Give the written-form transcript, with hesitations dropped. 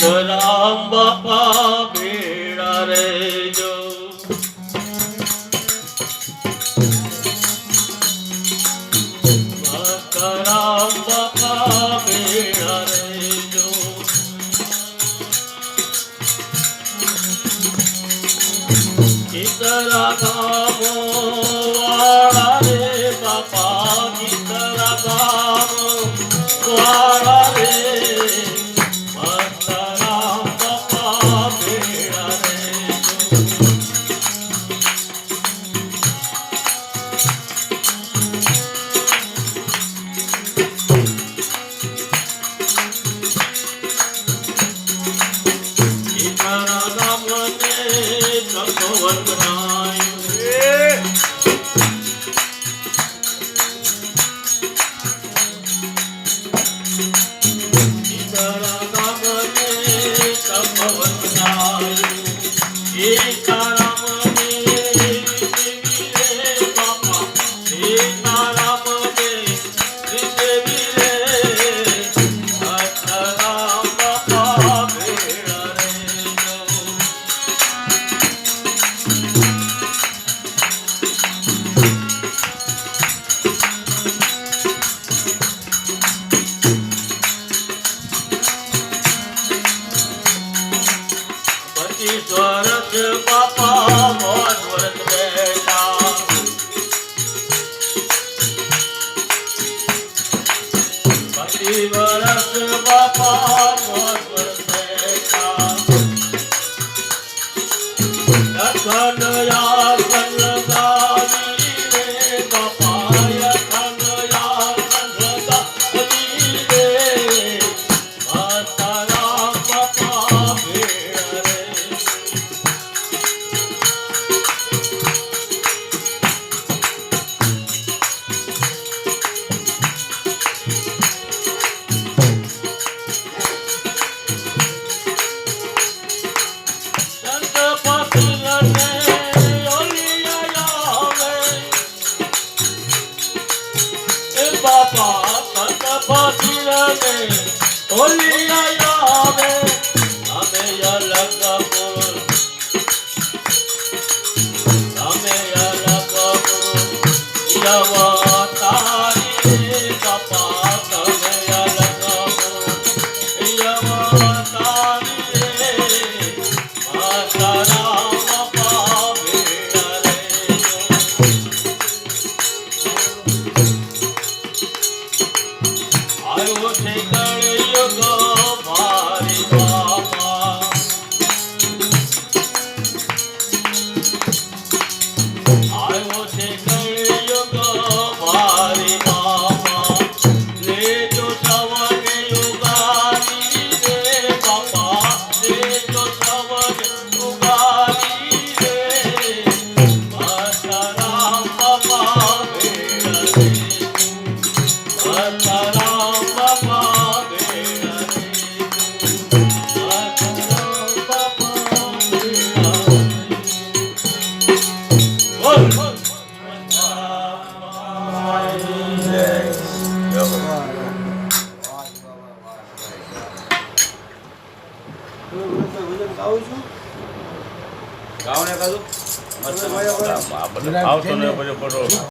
રામ બાપા ભેળા રેજો રામ બાપા ભેળા રેજો ચિતરા ગામો વાળા રે બાપા ચિતરા ગામો વાળા રે બાપા મોજ વ્રત બેઠા 25 વર્ષ બાપા મોજ વ્રત બેઠા અખંડ યાસન લગાવી રે બાપા અખંડ યાસન લગાવી રે માતા રામ બાપા ભેળા રે બાપા સંત ફકીરને ઓલી આવે અમે અલગપુર યવા તારી બાપા તમે અલગપુર યવા તારી માતા રામ બાપા ભેળા રેજો આવ્યો છે કળયુગ મારી બાપા આવ્યો છે કળયુગ મારી બાપા લેજો સવને યુગાની રે બાપા લેજો સવને યુગાની રે માતા રામ બાપા ભેળા રે માતા રામ બાપા ભેળા રે માતા રામ બાપા ભેળા રે બોલ ગાવને કાઢું મસ્ત આવતો ને પછી ફોટો